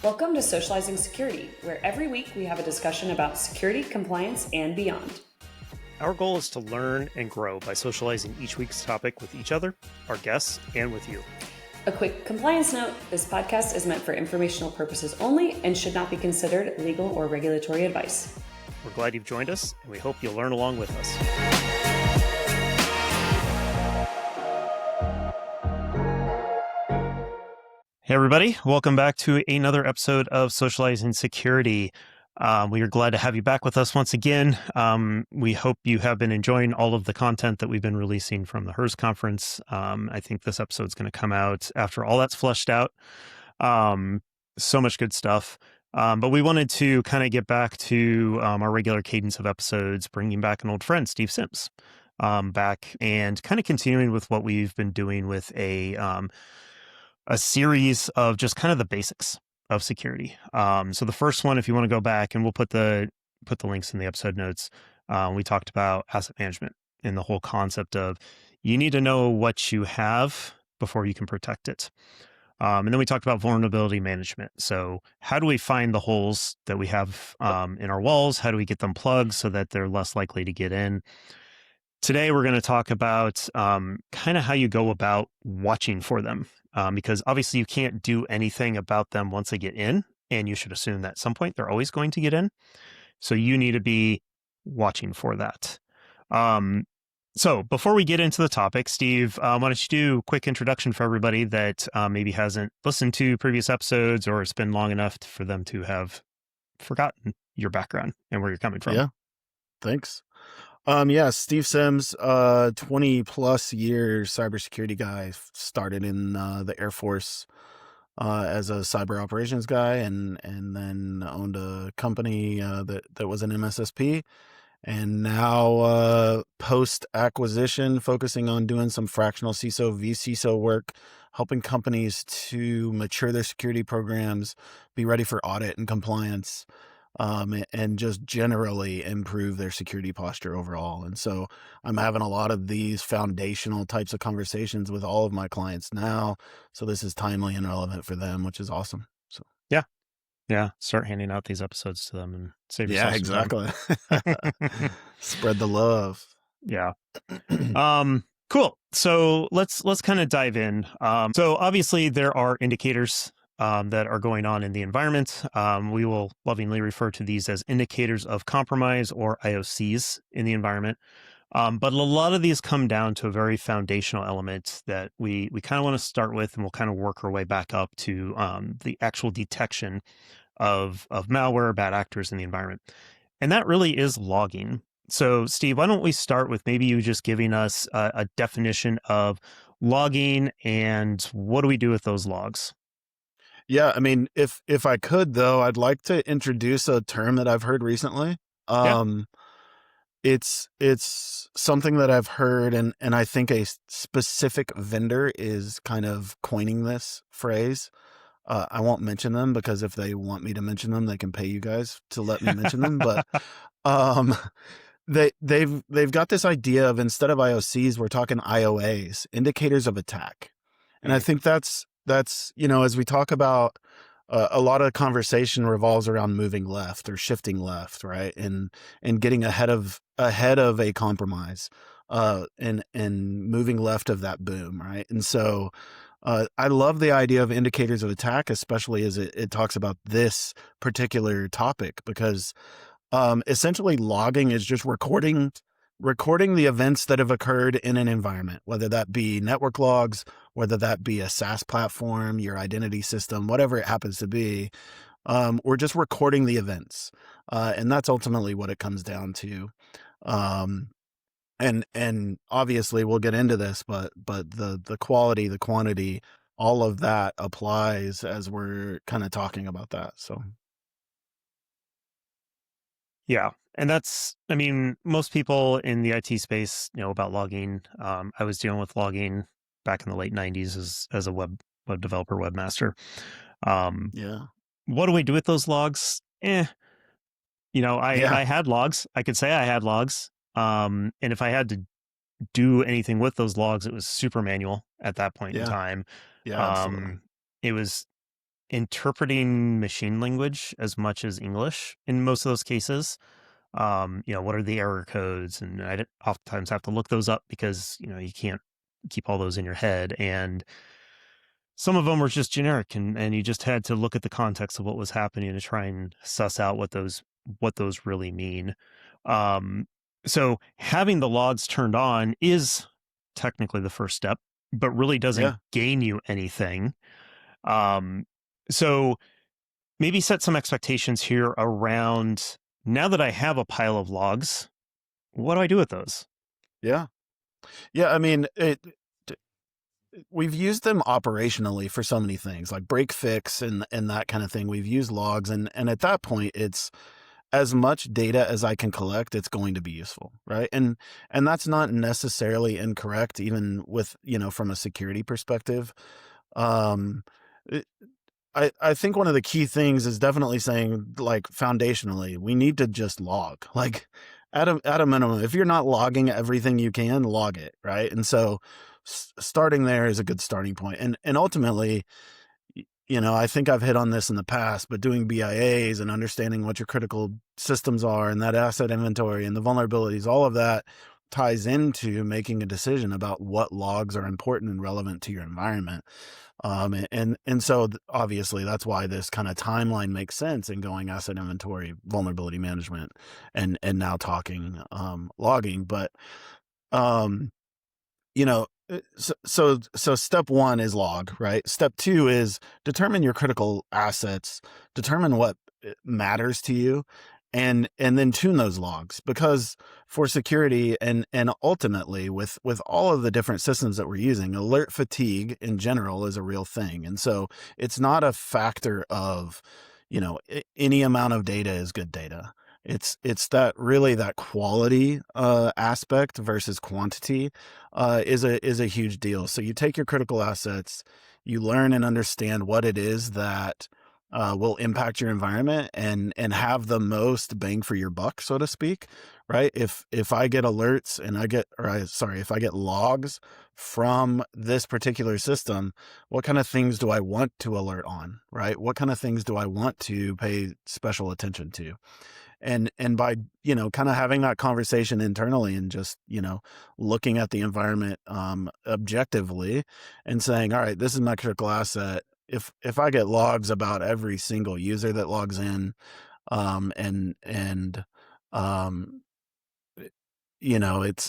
Welcome to Socializing Security, where every week we have a discussion about security, compliance, and beyond. Our goal is to learn and grow by socializing each week's topic with each other, our guests, and with you. A quick compliance note, this podcast is meant for informational purposes only and should not be considered legal or regulatory advice. We're glad you've joined us, and we hope you'll learn along with us. Hey, everybody. Welcome back to another episode of Socializing Security. We are glad to have you back with us once again. We hope you have been enjoying all of the content that we've been releasing from the HERS conference. I think this episode is going to come out after all that's fleshed out. So much good stuff. But we wanted to kind of get back to our regular cadence of episodes, bringing back an old friend, Steve Sims, back and kind of continuing with what we've been doing with a series of just kind of the basics of security. So the first one, if you want to go back, and we'll put the links in the episode notes, we talked about asset management and the whole concept of you need to know what you have before you can protect it. And then we talked about vulnerability management. So how do we find the holes that we have in our walls? How do we get them plugged so that they're less likely to get in? Today, we're going to talk about kind of how you go about watching for them. Because obviously you can't do anything about them once they get in, and you should assume that at some point they're always going to get in. So you need to be watching for that. So before we get into the topic, Steve, why don't you do a quick introduction for everybody that maybe hasn't listened to previous episodes, or it's been long enough for them to have forgotten your background and where you're coming from. Yeah, thanks. Steve Sims, 20 plus years cybersecurity guy. Started in the Air Force as a cyber operations guy, and then owned a company that was an MSSP, and now post acquisition focusing on doing some fractional CISO vCISO work, helping companies to mature their security programs, be ready for audit and compliance. And just generally improve their security posture overall. And so I'm having a lot of these foundational types of conversations with all of my clients now. So this is timely and relevant for them, which is awesome. So yeah, start handing out these episodes to them and save yourself some exactly. time. Spread the love. Yeah. Cool. So let's kind of dive in. So obviously there are indicators that are going on in the environment. We will lovingly refer to these as indicators of compromise, or IOCs, in the environment. But a lot of these come down to a very foundational element that we kind of want to start with, and we'll kind of work our way back up to the actual detection of malware, bad actors in the environment. And that really is logging. So Steve, why don't we start with maybe you just giving us a definition of logging and what do we do with those logs? Yeah, I mean, if I could, though, I'd like to introduce a term that I've heard recently. It's something that I've heard, and I think a specific vendor is kind of coining this phrase. I won't mention them because if they want me to mention them, they can pay you guys to let me mention them. But they've got this idea of, instead of IOCs, we're talking IOAs, indicators of attack, and I think that's as we talk about, a lot of conversation revolves around moving left or shifting left, right? And getting ahead of a compromise, and moving left of that boom, right? And so I love the idea of indicators of attack, especially as it talks about this particular topic, because essentially logging is just recording the events that have occurred in an environment, whether that be network logs, whether that be a SaaS platform, your identity system, whatever it happens to be. We're just recording the events. And that's ultimately what it comes down to. And obviously we'll get into this, but the quality, the quantity, all of that applies as we're kind of talking about that. So. Yeah. And that's, I mean, most people in the IT space know about logging. I was dealing with logging back in the late 90s as a web developer, webmaster. What do we do with those logs? I had logs. I could say I had logs. And if I had to do anything with those logs, it was super manual at that point in time. Yeah, absolutely. It was interpreting machine language as much as English in most of those cases. What are the error codes? And oftentimes have to look those up because, you can't keep all those in your head. And some of them were just generic and you just had to look at the context of what was happening to try and suss out what those really mean. So having the logs turned on is technically the first step, but really doesn't gain you anything. So maybe set some expectations here around, now that I have a pile of logs, what do I do with those? Yeah. I mean, we've used them operationally for so many things like break fix and that kind of thing. We've used logs and at that point it's as much data as I can collect, it's going to be useful, right? And that's not necessarily incorrect, even with, from a security perspective. I think one of the key things is definitely saying, like, foundationally, we need to just log. Like, at a minimum, if you're not logging everything you can, log it, right? And so starting there is a good starting point. And ultimately, I think I've hit on this in the past, but doing BIAs and understanding what your critical systems are and that asset inventory and the vulnerabilities, all of that ties into making a decision about what logs are important and relevant to your environment. And so obviously that's why this kind of timeline makes sense in going asset inventory, vulnerability management, and now talking logging. But so step one is log, right? Step two is determine your critical assets, determine what matters to you, and then tune those logs, because for security and ultimately with all of the different systems that we're using, alert fatigue in general is a real thing. And so it's not a factor of, any amount of data is good data. It's that quality aspect versus quantity is a huge deal. So you take your critical assets, you learn and understand what it is that will impact your environment and have the most bang for your buck, so to speak, right? If I get alerts and if I get logs from this particular system, what kind of things do I want to alert on, right? What kind of things do I want to pay special attention to? And by, kind of having that conversation internally and just, looking at the environment objectively and saying, all right, this is my critical asset. If I get logs about every single user that logs in,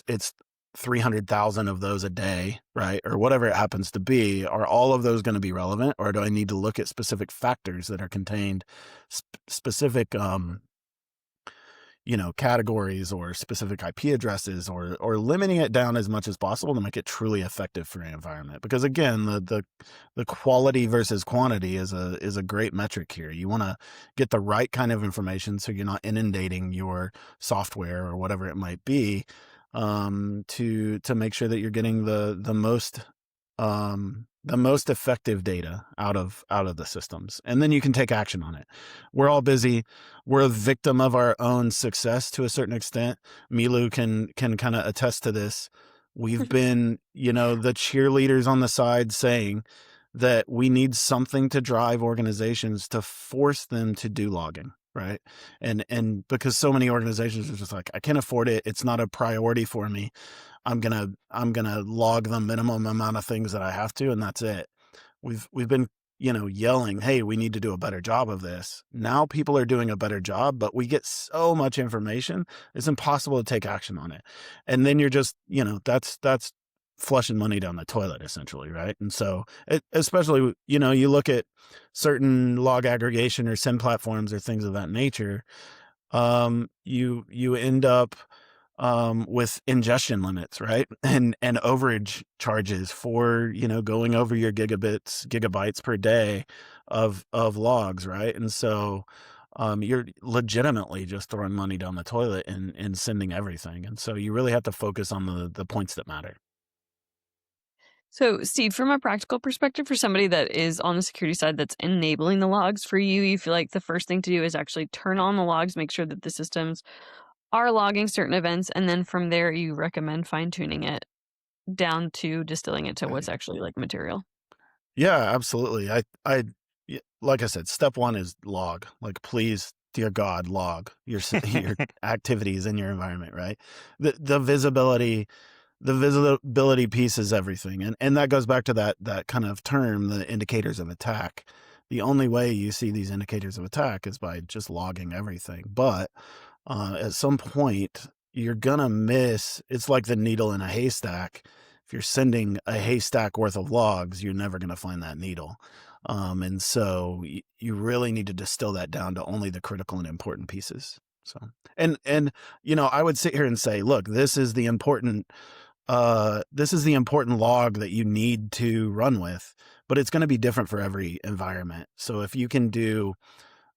it's 300,000 of those a day, right? Or whatever it happens to be. Are all of those going to be relevant, or do I need to look at specific factors that are contained, specific, categories or specific IP addresses, or limiting it down as much as possible to make it truly effective for your environment? Because again, the quality versus quantity is a great metric here. You want to get the right kind of information so you're not inundating your software or whatever it might be, to make sure that you're getting the most effective data out of the systems, and then you can take action on it. We're all busy. We're a victim of our own success to a certain extent. Milu can kind of attest to this. We've been, the cheerleaders on the side saying that we need something to drive organizations to force them to do logging, right? And because so many organizations are just like, I can't afford it. It's not a priority for me. I'm gonna log the minimum amount of things that I have to, and that's it. We've been, yelling, hey, we need to do a better job of this. Now people are doing a better job, but we get so much information, it's impossible to take action on it. And then you're just, that's flushing money down the toilet essentially, right? And so especially, you look at certain log aggregation or SIM platforms or things of that nature, you end up with ingestion limits, right? And overage charges for, going over your gigabytes per day of logs, right? And so you're legitimately just throwing money down the toilet and sending everything. And so you really have to focus on the points that matter. So, Steve, from a practical perspective, for somebody that is on the security side that's enabling the logs for you, you feel like the first thing to do is actually turn on the logs, make sure that the systems are logging certain events, and then from there you recommend fine-tuning it down to distilling it to what's actually like material. Yeah, absolutely. like I said, step one is log. Like, please, dear God, log your your activities in your environment, right? The visibility, the visibility piece is everything, and that goes back to that kind of term, the indicators of attack. The only way you see these indicators of attack is by just logging everything. But at some point, you're gonna miss. It's like the needle in a haystack. If you're sending a haystack worth of logs, you're never gonna find that needle. And so you really need to distill that down to only the critical and important pieces. So, and I would sit here and say, look, this is the important log that you need to run with, but it's going to be different for every environment. So if you can do,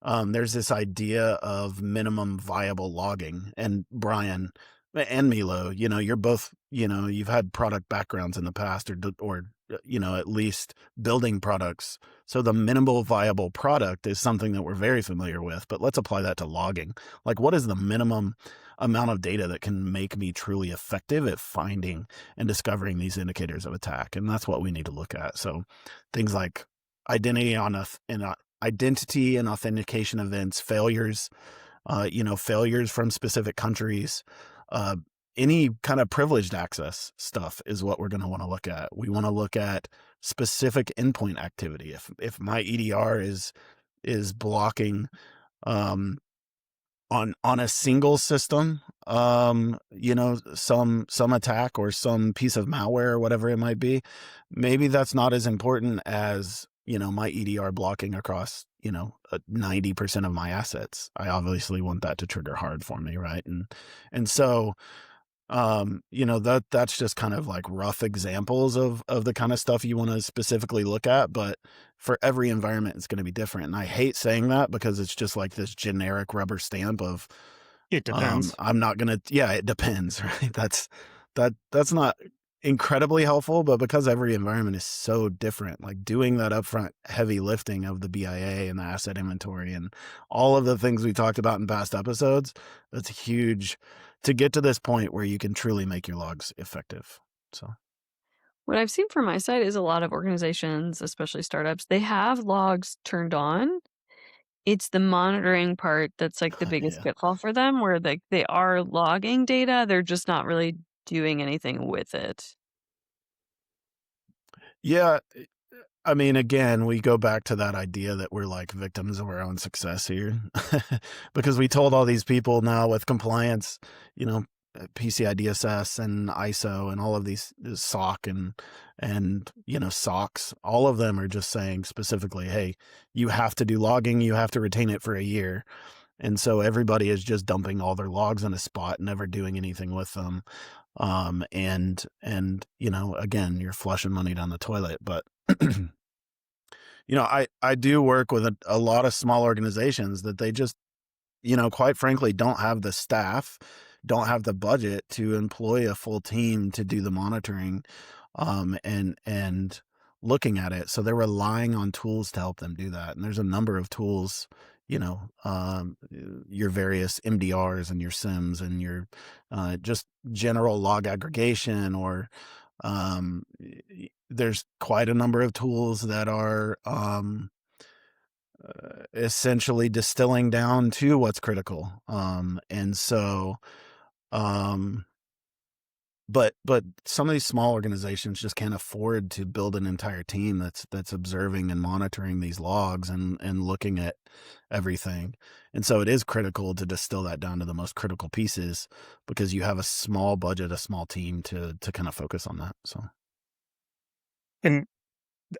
there's this idea of minimum viable logging. And Brian and Milo, you're both, you've had product backgrounds in the past, or at least building products. So the minimal viable product is something that we're very familiar with, but let's apply that to logging. Like, what is the minimum amount of data that can make me truly effective at finding and discovering these indicators of attack? And that's what we need to look at. So things like identity identity and authentication events, failures, failures from specific countries, any kind of privileged access stuff is what we're going to want to look at. We want to look at specific endpoint activity. If my EDR is blocking on a single system, some attack or some piece of malware or whatever it might be, maybe that's not as important as my EDR blocking across 90% of my assets. I obviously want that to trigger hard for me, right? And so that's just kind of like rough examples of the kind of stuff you want to specifically look at, but for every environment it's going to be different. And I hate saying that because it's just like this generic rubber stamp of It depends. it depends, right? That's not incredibly helpful, but because every environment is so different, like doing that upfront heavy lifting of the BIA and the asset inventory and all of the things we talked about in past episodes, that's huge to get to this point where you can truly make your logs effective. So What I've seen from my side is a lot of organizations, especially startups, they have logs turned on. It's the monitoring part that's like the biggest yeah. pitfall for them, where they are logging data, they're just not really doing anything with it. Yeah. I mean, again, we go back to that idea that we're like victims of our own success here because we told all these people now with compliance, PCI DSS and ISO and all of these SOC and SOCs, all of them are just saying specifically, hey, you have to do logging, you have to retain it for a year. And so everybody is just dumping all their logs in a spot, never doing anything with them. And again, you're flushing money down the toilet. But I do work with a lot of small organizations that they just, quite frankly, don't have the staff, don't have the budget to employ a full team to do the monitoring, and looking at it. So they're relying on tools to help them do that. And there's a number of tools, your various MDRs and your SIMs and your just general log aggregation, or there's quite a number of tools that are essentially distilling down to what's critical. And so, but some of these small organizations just can't afford to build an entire team that's observing and monitoring these logs and looking at everything. And so it is critical to distill that down to the most critical pieces because you have a small budget, a small team to kind of focus on that. So. And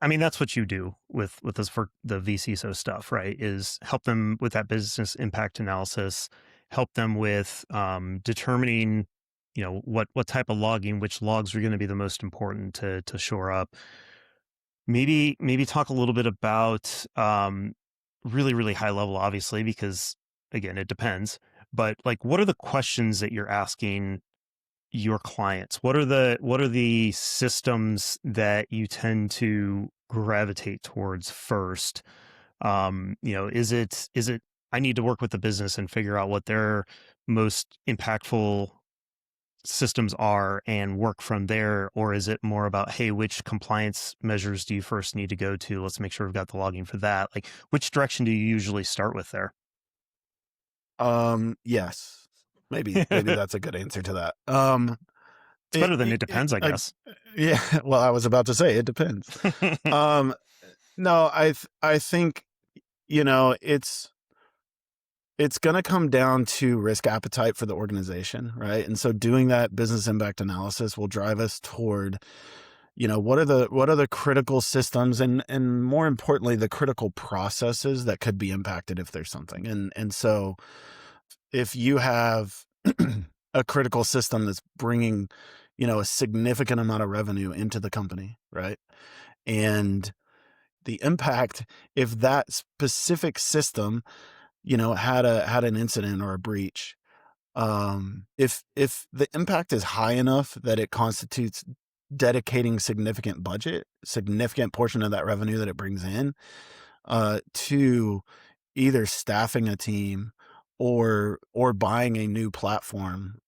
I mean, that's what you do with this for the vCISO stuff, right? Is help them with that business impact analysis, help them with determining, what type of logging, which logs are going to be the most important to shore up. Maybe talk a little bit about really, really high level, obviously, because again, it depends. But like, what are the questions that you're asking your clients? What are the systems that you tend to gravitate towards first? Is it I need to work with the business and figure out what their most impactful systems are and work from there? Or is it more about, hey, which compliance measures do you first need to go to? Let's make sure we've got the logging for that. Like, which direction do you usually start with there? Yes, maybe that's a good answer to that. It's better than it depends, I guess. Yeah. Well, I was about to say it depends. No, I think, it's going to come down to risk appetite for the organization, right? And so doing that business impact analysis will drive us toward, what are the critical systems and more importantly, the critical processes that could be impacted if there's something. And so if you have a critical system that's bringing, a significant amount of revenue into the company, right? And the impact, if that specific system, had an incident or a breach, if the impact is high enough that it constitutes dedicating significant portion of that revenue that it brings in, to either staffing a team or buying a new platform,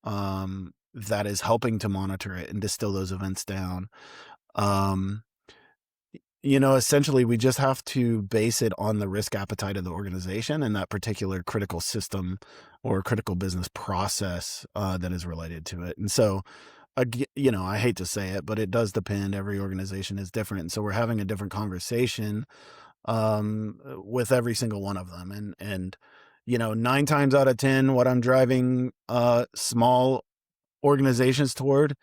that is helping to monitor it and distill those events down. Essentially we just have to base it on the risk appetite of the organization and that particular critical system or critical business process, that is related to it. And so, I hate to say it, but it does depend. Every organization is different. And so we're having a different conversation, with every single one of them. And 9 times out of 10, what I'm driving, small organizations toward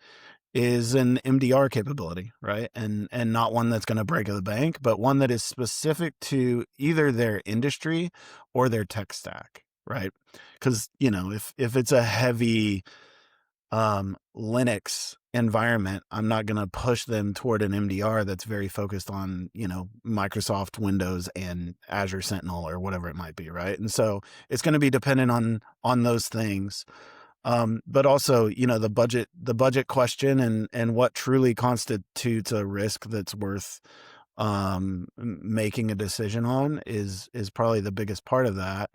is an MDR capability, right? And not one that's going to break the bank, but one that is specific to either their industry or their tech stack, right? Because, if it's a heavy Linux environment, I'm not going to push them toward an MDR that's very focused on, Microsoft Windows and Azure Sentinel or whatever it might be, right? And so it's going to be dependent on those things. But also, the budget question and what truly constitutes a risk that's worth making a decision on is probably the biggest part of that.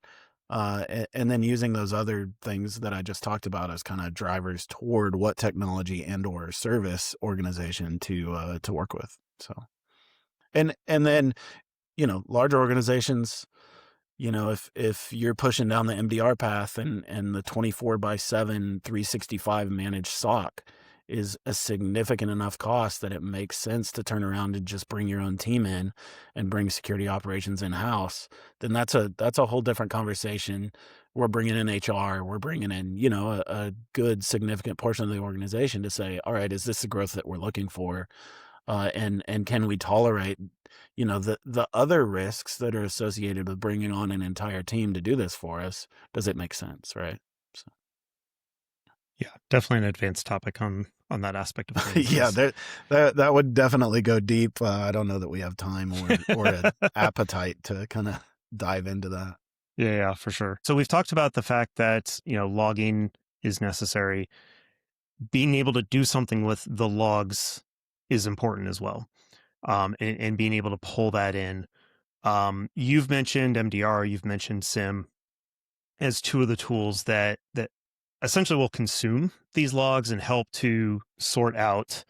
And then using those other things that I just talked about as kind of drivers toward what technology and or service organization to work with. So, and then, larger organizations, if you're pushing down the MDR path and the 24/7, 365 managed SOC is a significant enough cost that it makes sense to turn around and just bring your own team in and bring security operations in house, then that's a whole different conversation. We're bringing in HR, we're bringing in, a good significant portion of the organization to say, all right, is this the growth that we're looking for? And can we tolerate, the other risks that are associated with bringing on an entire team to do this for us? Does it make sense, right? So. Yeah, definitely an advanced topic on that aspect of things. Yeah, that would definitely go deep. I don't know that we have time or an appetite to kind of dive into that. Yeah, for sure. So we've talked about the fact that, logging is necessary. Being able to do something with the logs is important as well. And being able to pull that in. You've mentioned MDR, you've mentioned SIM as two of the tools that essentially will consume these logs and help to sort out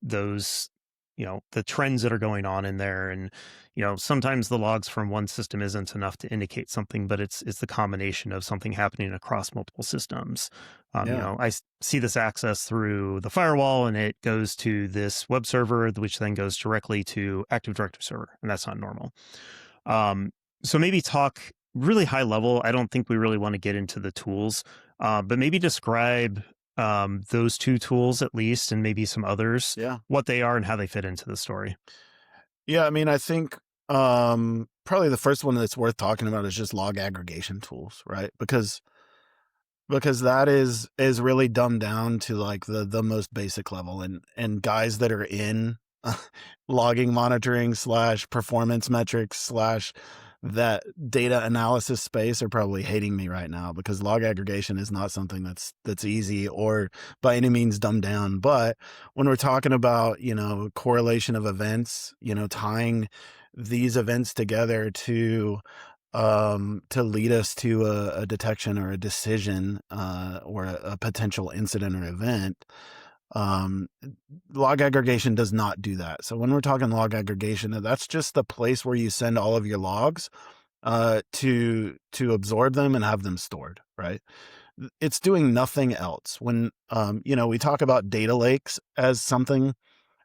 those, the trends that are going on in there. And, sometimes the logs from one system isn't enough to indicate something, but it's the combination of something happening across multiple systems. Yeah. I see this access through the firewall and it goes to this web server, which then goes directly to Active Directory server. And that's not normal. So maybe talk really high level. I don't think we really want to get into the tools, but maybe describe those two tools at least, and maybe some others, Yeah. what they are and how they fit into the story. Yeah, I mean, I think probably the first one that's worth talking about is just log aggregation tools, right? Because that is really dumbed down to like the most basic level, and guys that are in logging monitoring / performance metrics / that data analysis space are probably hating me right now, because log aggregation is not something that's easy or by any means dumbed down. But when we're talking about, correlation of events, tying these events together to to lead us to a detection or a decision or a potential incident or event. Log aggregation does not do that. So when we're talking log aggregation, that's just the place where you send all of your logs to absorb them and have them stored, right? It's doing nothing else. When we talk about data lakes as something,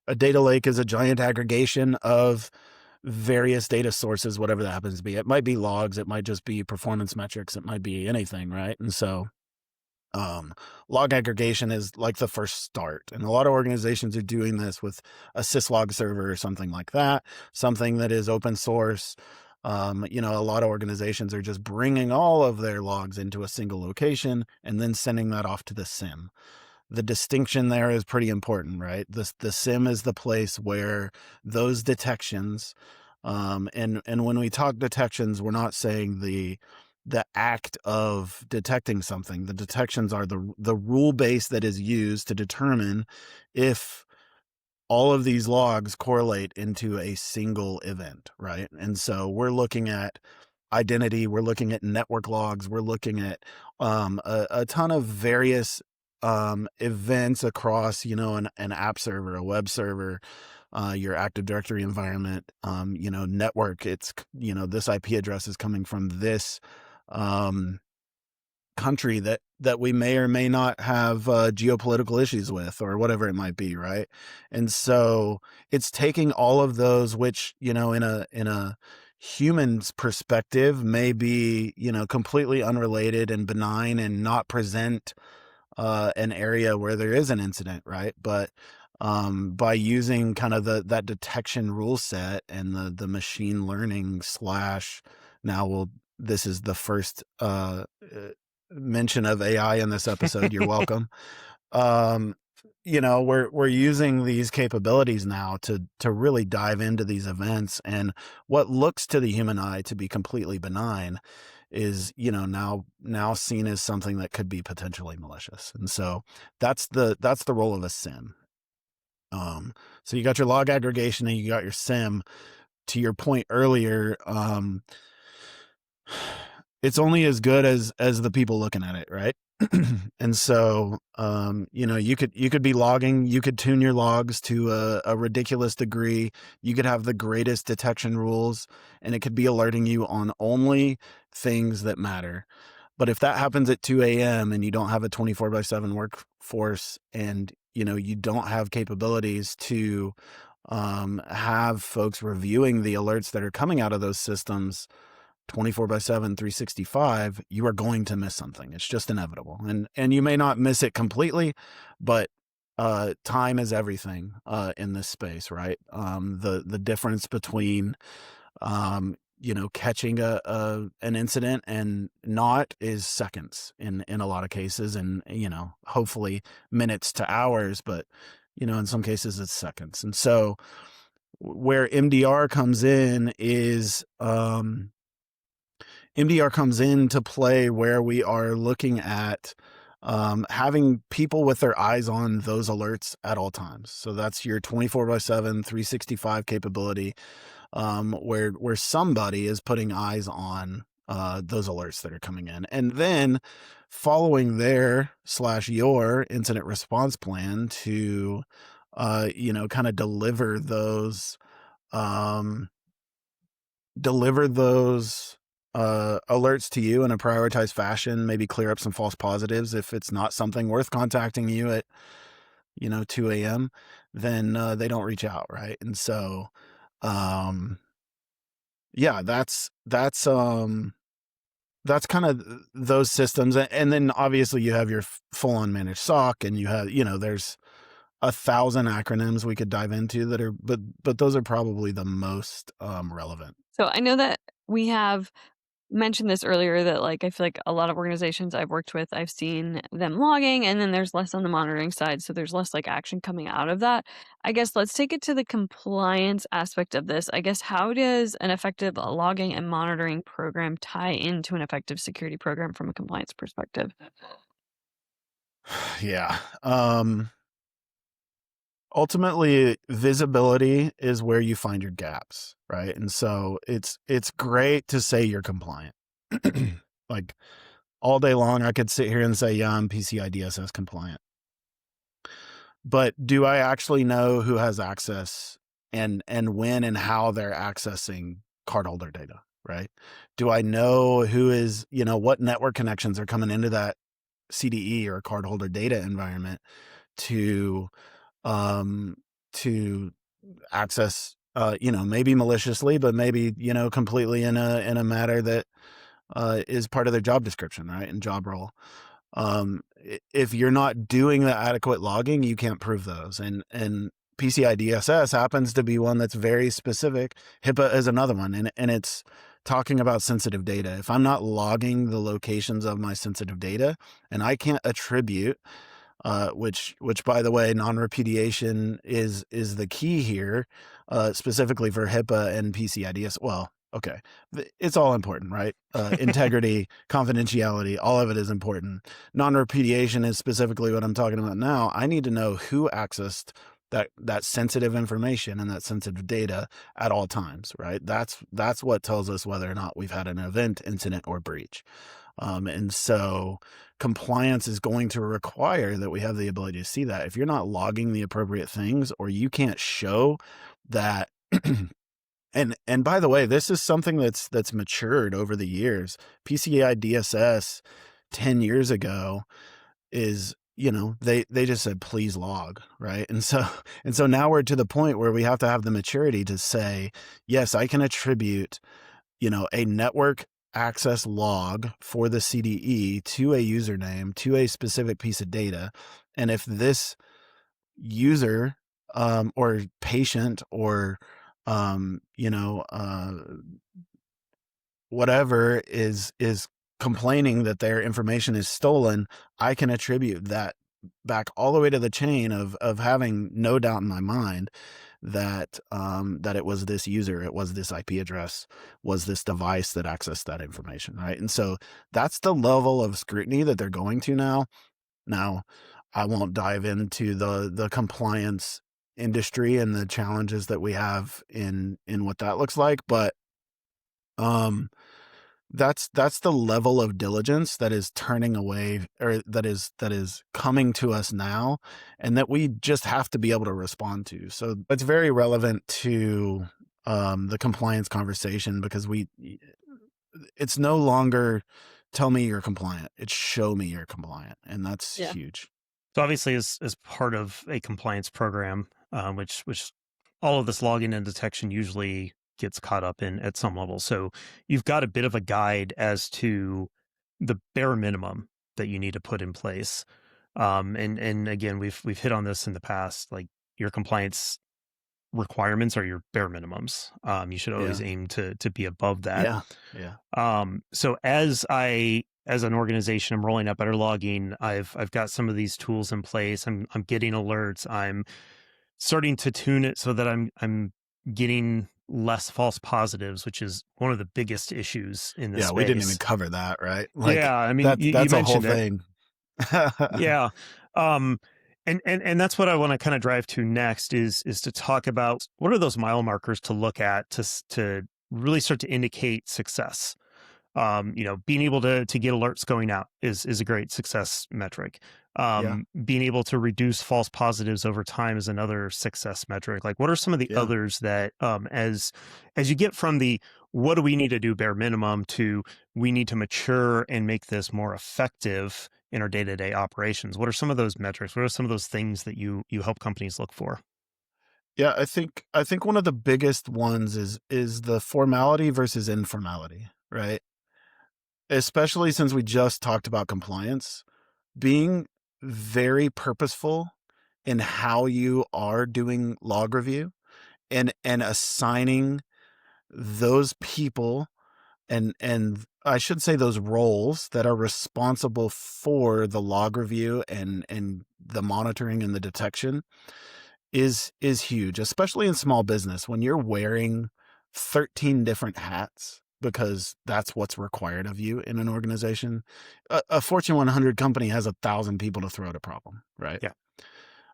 a data lake is a giant aggregation of various data sources, whatever that happens to be. It might be logs, it might just be performance metrics, it might be anything, right? And so log aggregation is like the first start. And a lot of organizations are doing this with a syslog server or something like that, something that is open source. A lot of organizations are just bringing all of their logs into a single location and then sending that off to the SIM. The distinction there is pretty important, right? The SIM is the place where those detections, and when we talk detections, we're not saying the act of detecting something. The detections are the rule base that is used to determine if all of these logs correlate into a single event, right? And so we're looking at identity, we're looking at network logs, we're looking at a ton of various events across, an app server, a web server, your Active Directory environment, network. It's, this IP address is coming from this country that we may or may not have geopolitical issues with, or whatever it might be, right? And so it's taking all of those, which in a human's perspective may be completely unrelated and benign and not present an area where there is an incident, right? But by using kind of that detection rule set and the machine learning this is the first mention of AI in this episode. You're welcome. We're using these capabilities now to really dive into these events, and what looks to the human eye to be completely benign is now seen as something that could be potentially malicious. And so that's the role of a SIM. So you got your log aggregation and you got your SIM. To your point earlier, it's only as good as the people looking at it, right? And so you could be logging, you could tune your logs to a ridiculous degree, you could have the greatest detection rules, and it could be alerting you on only things that matter. But if that happens at 2 a.m. and you don't have a 24/7 workforce, and you don't have capabilities to have folks reviewing the alerts that are coming out of those systems 24/7, 365, you are going to miss something. It's just inevitable. And you may not miss it completely, but time is everything in this space, right? The difference between catching an incident and not is seconds in a lot of cases, and hopefully minutes to hours, but in some cases it's seconds. And so where MDR comes in is MDR comes into play where we are looking at having people with their eyes on those alerts at all times. So that's your 24/7, 365 capability, where somebody is putting eyes on those alerts that are coming in. And then following your incident response plan to, kind of deliver those alerts to you in a prioritized fashion, maybe clear up some false positives. If it's not something worth contacting you at 2 a.m., then they don't reach out, right? And so that's kind of those systems. And then obviously you have your full-on managed SOC, and you have there's 1,000 acronyms we could dive into that are, but those are probably the most relevant. So I know that we have mentioned this earlier, that I feel like a lot of organizations I've worked with, I've seen them logging, and then there's less on the monitoring side. So there's less action coming out of that. I guess let's take it to the compliance aspect of this. I guess, how does an effective logging and monitoring program tie into an effective security program from a compliance perspective? Yeah. Ultimately, visibility is where you find your gaps. right? And so it's great to say you're compliant. Like all day long, I could sit here and say, yeah, I'm PCI DSS compliant. But do I actually know who has access and when and how they're accessing cardholder data, right? Do I know who is, what network connections are coming into that CDE or cardholder data environment to to access, maybe maliciously, but maybe, completely in a matter that is part of their job description, right? And job role. If you're not doing the adequate logging, you can't prove those. And PCI DSS happens to be one that's very specific. HIPAA is another one, and it's talking about sensitive data. If I'm not logging the locations of my sensitive data, and I can't attribute, which by the way, non-repudiation is the key here, specifically for HIPAA and PCI DSS. Well, okay, it's all important, right? Integrity, confidentiality, all of it is important. Non-repudiation is specifically what I'm talking about now. I need to know who accessed that sensitive information and that sensitive data at all times, right? That's what tells us whether or not we've had an event, incident, or breach. And so compliance is going to require that we have the ability to see that. If you're not logging the appropriate things, or you can't show that and by the way, this is something that's matured over the years. PCI DSS 10 years ago is, they just said, please log, right? And so now we're to the point where we have to have the maturity to say, yes, I can attribute, a network access log for the CDE to a username, to a specific piece of data. And if this user or patient or whatever is complaining that their information is stolen, I can attribute that back all the way to the chain of having no doubt in my mind that it was this user, it was this IP address, was this device that accessed that information, right? And so that's the level of scrutiny that they're going to now. Now, I won't dive into the compliance industry and the challenges that we have in what that looks like, but that's the level of diligence that is turning away, or that is coming to us now, and that we just have to be able to respond to. So it's very relevant to the compliance conversation, because it's no longer tell me you're compliant, it's show me you're compliant, and that's huge. So obviously, as part of a compliance program, which all of this logging and detection usually gets caught up in at some level. So you've got a bit of a guide as to the bare minimum that you need to put in place. And again, we've hit on this in the past. Like, your compliance requirements are your bare minimums. You should always aim to be above that. So as an organization, I'm rolling out better logging. I've got some of these tools in place. I'm getting alerts. I'm starting to tune it so that I'm getting less false positives, which is one of the biggest issues in this space. We didn't even cover that, right? I mean, that's you a whole thing. And that's what I want to kind of drive to next is to talk about what are those mile markers to look at to really start to indicate success. Being able to get alerts going out is a great success metric. Being able to reduce false positives over time is another success metric. Like, what are some of the others that, as you get from the what do we need to do bare minimum to we need to mature and make this more effective in our day-to-day operations? What are some of those metrics? What are some of those things that you help companies look for? Yeah, I think one of the biggest ones is the formality versus informality, right? Especially since we just talked about compliance, being very purposeful in how you are doing log review and assigning those people and I should say those roles that are responsible for the log review and the monitoring and the detection is huge, especially in small business when you're wearing 13 different hats, because that's what's required of you in an organization. A Fortune 100 company has 1,000 people to throw at a problem, right? Yeah.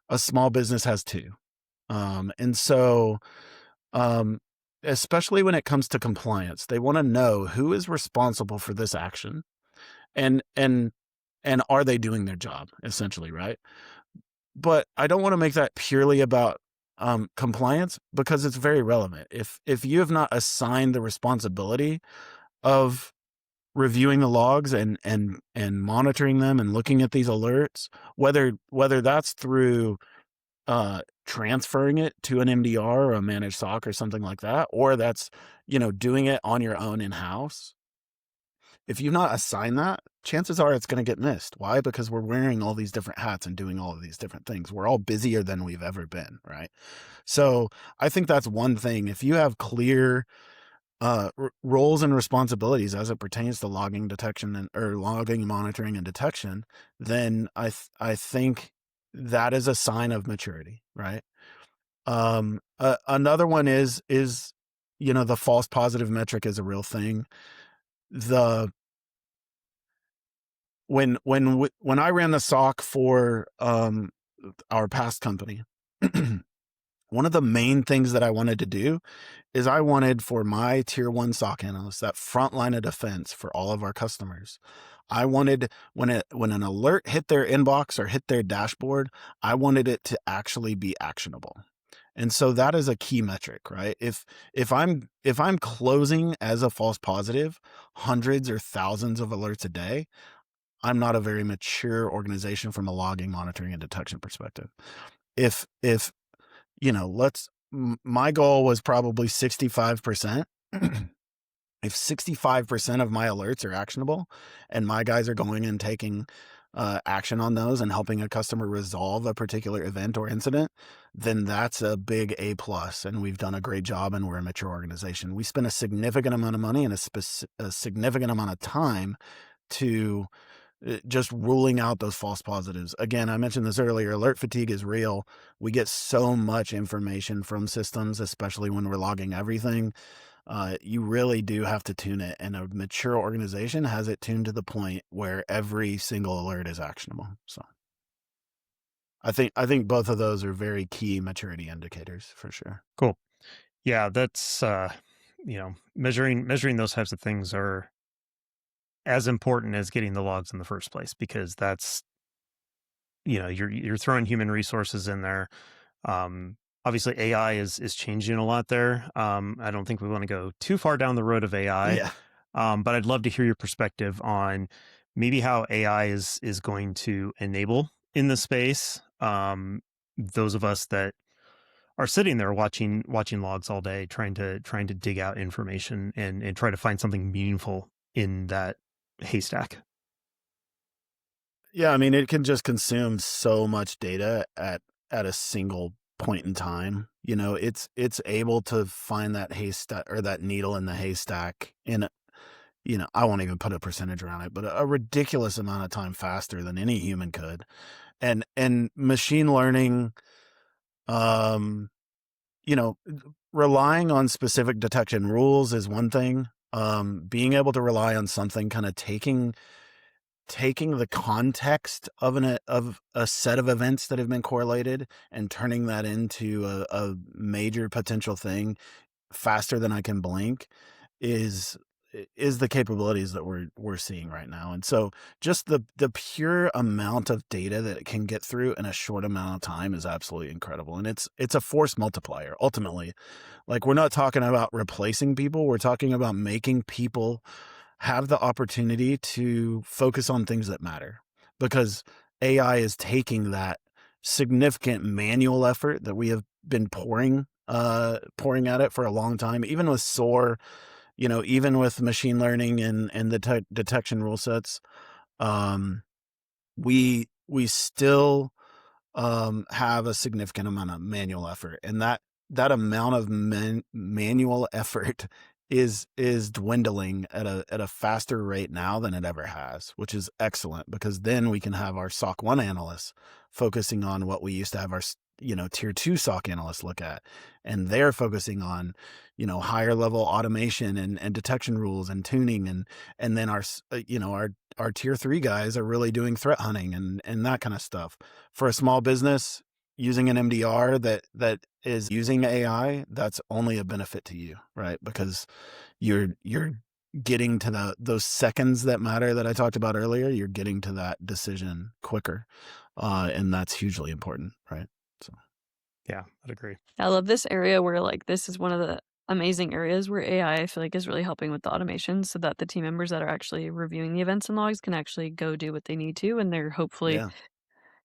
A small business has 2. And so especially when it comes to compliance, they want to know who is responsible for this action, and are they doing their job, essentially, right? But I don't want to make that purely about compliance, because it's very relevant. If you have not assigned the responsibility of reviewing the logs and monitoring them and looking at these alerts, whether that's through transferring it to an MDR or a managed SOC or something like that, or that's, doing it on your own in-house. If you've not assigned that, chances are it's going to get missed. Why? Because we're wearing all these different hats and doing all of these different things. We're all busier than we've ever been, right? So I think that's one thing. If you have clear roles and responsibilities as it pertains to logging detection or logging, monitoring, and detection, then I think that is a sign of maturity, right? Another one is the false positive metric is a real thing. When I ran the SOC for our past company, one of the main things that I wanted to do is I wanted for my tier 1 SOC analysts, that front line of defense for all of our customers. I wanted when an alert hit their inbox or hit their dashboard, I wanted it to actually be actionable. And so that is a key metric, right? If I'm closing as a false positive hundreds or thousands of alerts a day, I'm not a very mature organization from a logging, monitoring, and detection perspective. If my goal was probably 65%. If 65% of my alerts are actionable and my guys are going and taking action on those and helping a customer resolve a particular event or incident, then that's a big A+, and we've done a great job, and we're a mature organization. We spend a significant amount of money and a significant amount of time to just ruling out those false positives. Again, I mentioned this earlier, alert fatigue is real. We get so much information from systems, especially when we're logging everything. You really do have to tune it, and a mature organization has it tuned to the point where every single alert is actionable. So I think both of those are very key maturity indicators for sure. Cool. Yeah, that's measuring those types of things are as important as getting the logs in the first place, because that's, you're throwing human resources in there. Obviously AI is changing a lot there. I don't think we want to go too far down the road of AI. Yeah. But I'd love to hear your perspective on maybe how AI is going to enable in the space. Those of us that are sitting there watching logs all day, trying to dig out information and try to find something meaningful in that haystack. Yeah, I mean, it can just consume so much data at a single point in time. It's able to find that haystack or that needle in the haystack in I won't even put a percentage around it, but a ridiculous amount of time faster than any human could. And machine learning, relying on specific detection rules is one thing. Being able to rely on something kind of taking the context of a set of events that have been correlated and turning that into a major potential thing faster than I can blink is the capabilities that we're seeing right now. And so just the pure amount of data that it can get through in a short amount of time is absolutely incredible. And it's a force multiplier ultimately. Like, we're not talking about replacing people, we're talking about making people have the opportunity to focus on things that matter, because AI is taking that significant manual effort that we have been pouring at it for a long time, even with SOAR, even with machine learning and the detection rule sets. We still have a significant amount of manual effort, and that amount of manual effort is dwindling at a faster rate now than it ever has, which is excellent, because then we can have our SOC 1 analysts focusing on what we used to have our tier 2 SOC analysts look at, and they're focusing on higher level automation and detection rules and tuning, and then our tier 3 guys are really doing threat hunting and that kind of stuff. For a small business, using an MDR that is using AI, that's only a benefit to you, right? Because you're getting to those seconds that matter that I talked about earlier. You're getting to that decision quicker, and that's hugely important, right? So, yeah, I'd agree. I love this area where like this is one of the amazing areas where AI I feel like is really helping with the automation so that the team members that are actually reviewing the events and logs can actually go do what they need to, and they're hopefully yeah,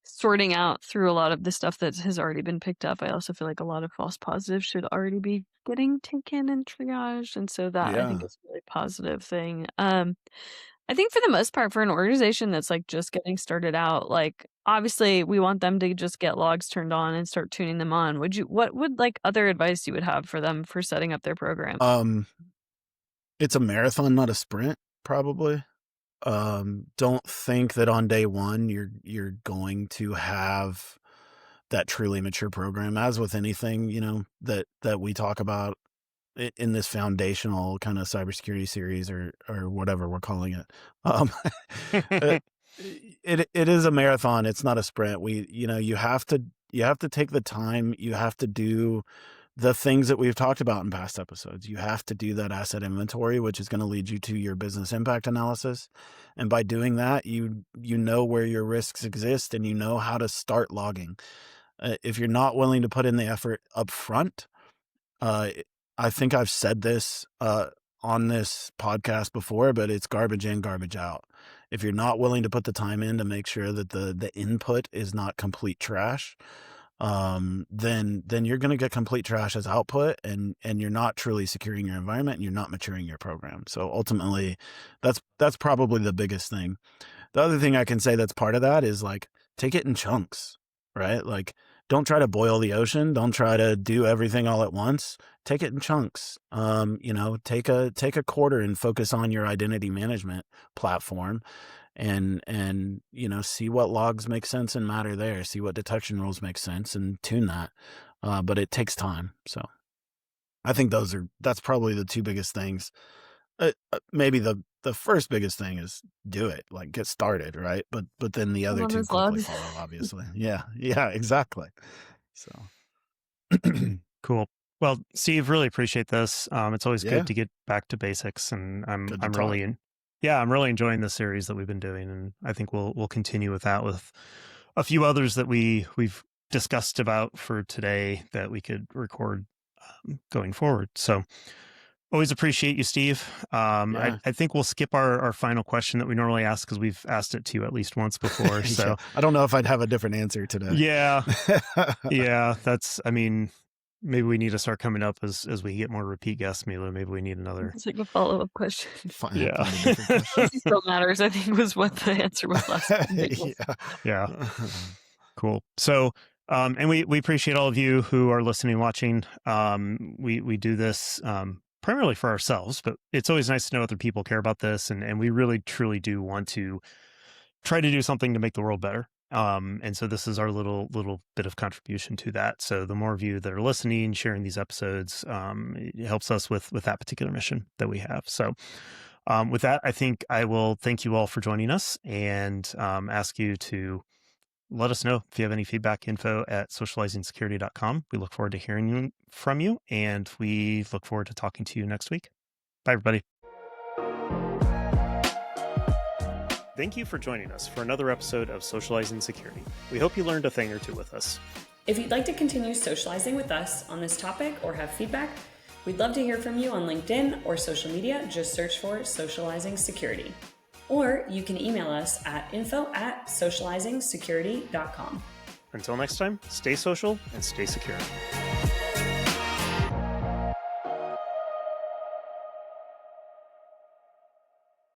sorting out through a lot of the stuff that has already been picked up. I also feel like a lot of false positives should already be getting taken and triaged, and so that I think yeah. is a really positive thing. I think for the most part, for an organization that's like just getting started out, like obviously we want them to just get logs turned on and start tuning them on. What would like other advice you would have for them for setting up their program? It's a marathon, not a sprint, probably. Don't think that on day one you're going to have that truly mature program. As with anything, that we talk about in this foundational kind of cybersecurity series or whatever we're calling it. it, it is a marathon. It's not a sprint. You have to take the time. You have to do the things that we've talked about in past episodes. You have to do that asset inventory, which is going to lead you to your business impact analysis. And by doing that, you know where your risks exist and you know how to start logging. If you're not willing to put in the effort up front, I think I've said this on this podcast before, but it's garbage in, garbage out. If you're not willing to put the time in to make sure that the input is not complete trash, then you're going to get complete trash as output, and you're not truly securing your environment, and you're not maturing your program. So ultimately, that's probably the biggest thing. The other thing I can say that's part of that is like, take it in chunks, right? Like, don't try to boil the ocean. Don't try to do everything all at once. Take it in chunks. Take a quarter and focus on your identity management platform, and see what logs make sense and matter there. See what detection rules make sense and tune that. But it takes time. So I think that's probably the two biggest things. Maybe the first biggest thing is do it, like get started, right? But then the other two quickly follow, obviously. Yeah, exactly. So Cool. Well, Steve, really appreciate this. It's always Yeah. good to get back to basics, and I'm Good to really I'm really enjoying the series that we've been doing, and I think we'll continue with that with a few others that we've discussed about for today that we could record going forward. So always appreciate you, Steve. Yeah. I think we'll skip our final question that we normally ask because we've asked it to you at least once before. So Yeah. I don't know if I'd have a different answer today. yeah, maybe we need to start coming up as we get more repeat guests. Maybe we need another. It's like a follow-up question. Find Yeah. a different question. It still matters, I think, was what the answer was last time. Yeah. Cool. So, and we appreciate all of you who are listening and watching. We do this primarily for ourselves, but it's always nice to know other people care about this, and we really truly do want to try to do something to make the world better. And so this is our little bit of contribution to that. So the more of you that are listening, sharing these episodes, it helps us with that particular mission that we have. So with that, I think I will thank you all for joining us and ask you to let us know if you have any feedback. info@socializingsecurity.com. We look forward to hearing from you, and we look forward to talking to you next week. Bye, everybody. Thank you for joining us for another episode of Socializing Security. We hope you learned a thing or two with us. If you'd like to continue socializing with us on this topic or have feedback, we'd love to hear from you on LinkedIn or social media. Just search for Socializing Security. Or you can email us at info@socializingsecurity.com. Until next time, stay social and stay secure.